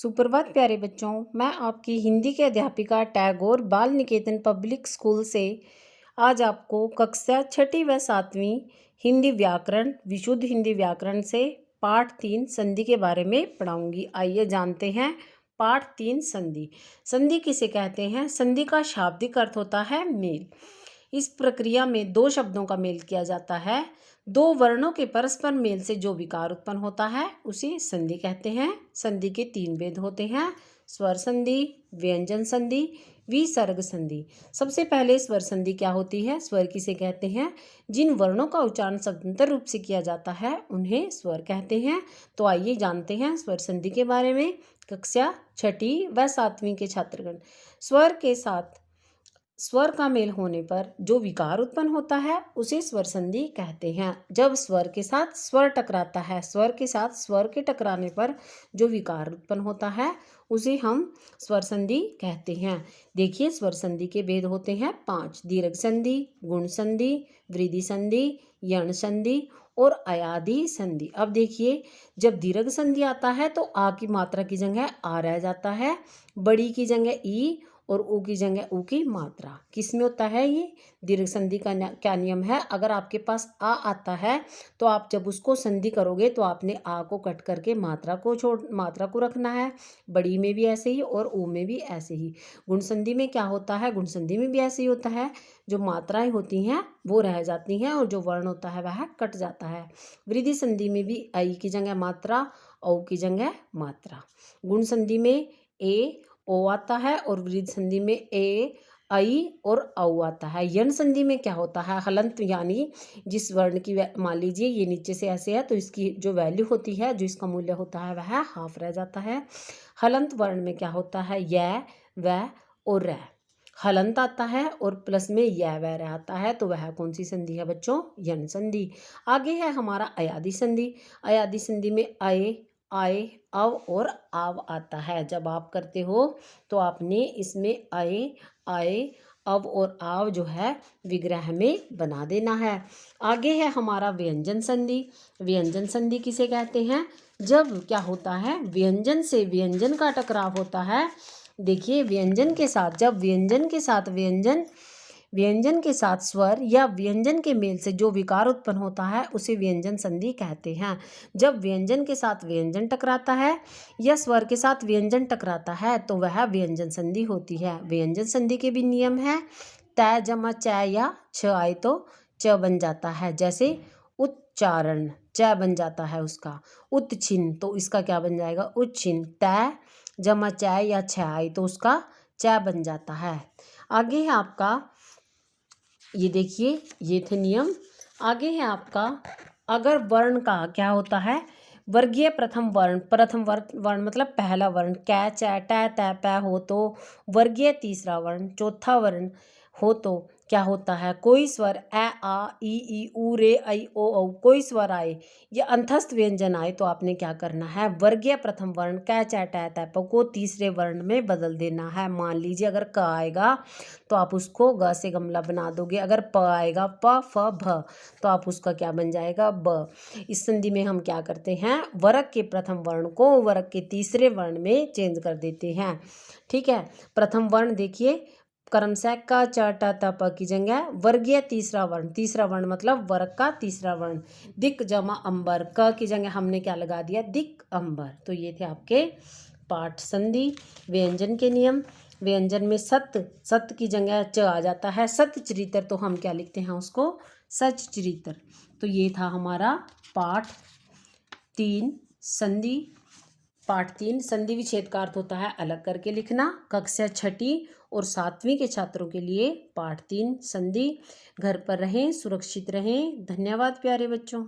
सुप्रभात प्यारे बच्चों, मैं आपकी हिंदी के अध्यापिका टैगोर बाल निकेतन पब्लिक स्कूल से आज आपको कक्षा छठी व सातवीं हिंदी व्याकरण विशुद्ध हिंदी व्याकरण से पाठ 3 संधि के बारे में पढ़ाऊंगी। आइए जानते हैं पाठ 3 संधि। संधि किसे कहते हैं? संधि का शाब्दिक अर्थ होता है मेल। इस प्रक्रिया में दो शब्दों का मेल किया जाता है। दो वर्णों के परस्पर मेल से जो विकार उत्पन्न होता है उसे संधि कहते हैं। संधि के 3 भेद होते हैं: स्वर संधि, व्यंजन संधि, विसर्ग संधि। सबसे पहले स्वर संधि क्या होती है? स्वर किसे कहते हैं? जिन वर्णों का उच्चारण स्वतंत्र रूप से किया जाता है उन्हें स्वर कहते हैं। तो आइए जानते हैं स्वर संधि के बारे में। कक्षा छठी व सातवीं के छात्रगण, स्वर का मेल होने पर जो विकार उत्पन्न होता है उसे स्वर संधि कहते हैं। जब स्वर के साथ स्वर टकराता है, स्वर के साथ स्वर के टकराने पर जो विकार उत्पन्न होता है उसे हम स्वर संधि कहते हैं। देखिए, स्वर संधि के भेद होते हैं 5: दीर्घ संधि, गुण संधि, वृद्धि संधि, यण संधि और अयादि संधि। अब देखिए, जब दीर्घ संधि आता है तो आ की मात्रा की जगह आ रह जाता है, बड़ी की जगह ई और ऊ की जगह ऊ की मात्रा। किस में होता है ये? दीर्घ संधि का क्या नियम है? अगर आपके पास आ आता है तो आप जब उसको संधि करोगे तो आपने आ को कट करके मात्रा को रखना है। बड़ी में भी ऐसे ही और ऊ में भी ऐसे ही। गुण संधि में क्या होता है? गुण संधि में भी ऐसे ही होता है। जो मात्राएं होती हैं वो रह जाती हैं और जो वर्ण होता है वह कट जाता है। वृद्धि संधि में भी आई की जगह मात्रा, औ की जगह मात्रा। गुण संधि में ए ओ आता है और वृद्धि संधि में ए आई और औ आता है। यण संधि में क्या होता है? हलंत, यानी जिस वर्ण की, मान लीजिए ये नीचे से ऐसे है तो इसकी जो वैल्यू होती है, जो इसका मूल्य होता है वह हाफ रह जाता है। हलंत वर्ण में क्या होता है? य, व और रै। हलंत आता है और प्लस में य व रै आता है तो वह कौन सी संधि है बच्चों? यण संधि। आगे है हमारा अयादि संधि। अयादि संधि में आए, आए, अव और आव आता है। जब आप करते हो तो आपने इसमें आए, आए, अव और आव जो है विग्रह में बना देना है। आगे है हमारा व्यंजन संधि। व्यंजन संधि किसे कहते हैं? जब क्या होता है? व्यंजन से व्यंजन का टकराव होता है। देखिए, जब व्यंजन के साथ स्वर या व्यंजन के मेल से जो विकार उत्पन्न होता है उसे व्यंजन संधि कहते हैं। जब व्यंजन के साथ व्यंजन टकराता है या स्वर के साथ व्यंजन टकराता है तो वह व्यंजन संधि होती है। व्यंजन संधि के भी नियम है। तय जमा च या छ आए तो च बन जाता है। जैसे उच्चारण, च बन जाता है उसका। उत्छिन्न, तो इसका क्या बन जाएगा? उच्छिन्न। तय जमा च या छ आए तो उसका च बन जाता है। आगे है आपका, ये देखिए, ये थे नियम। आगे है आपका, अगर वर्ण का क्या होता है? वर्गीय प्रथम वर्ण मतलब पहला वर्ण कै च ट त प हो तो वर्गीय तीसरा वर्ण, चौथा वर्ण हो तो क्या होता है? कोई स्वर ए आ ई ऊ रे ऐ ओ औ, कोई स्वर आए या अंतस्थ व्यंजन आए तो आपने क्या करना है? वर्गीय प्रथम वर्ण कै च ट त प को तीसरे वर्ण में बदल देना है। मान लीजिए अगर क आएगा तो आप उसको ग से गमला बना दोगे। अगर प आएगा, प फ भ, तो आप उसका क्या बन जाएगा? ब। इस संधि में हम क्या करते हैं? वर्ग के प्रथम वर्ण को वर्ग के तीसरे वर्ण में चेंज कर देते हैं। ठीक है, प्रथम वर्ण देखिए, क्रम से क च ट त प की जगह वर्गीय तीसरा वर्ण मतलब वर्ग का तीसरा वर्ण। दिक जमा अंबर, क की जगह हमने क्या लगा दिया? दिक अंबर। तो ये थे आपके पाठ संधि। व्यंजन के नियम। व्यंजन में सत की जगह च आ जाता है। सत चरित्र तो हम क्या लिखते हैं उसको? सच चरित्र। तो ये था हमारा पाठ 3 संधि। पाठ 3 संधि विच्छेद का अर्थ होता है अलग करके लिखना। कक्षा छठी और सातवीं के छात्रों के लिए पाठ 3 संधि। घर पर रहें, सुरक्षित रहें। धन्यवाद प्यारे बच्चों।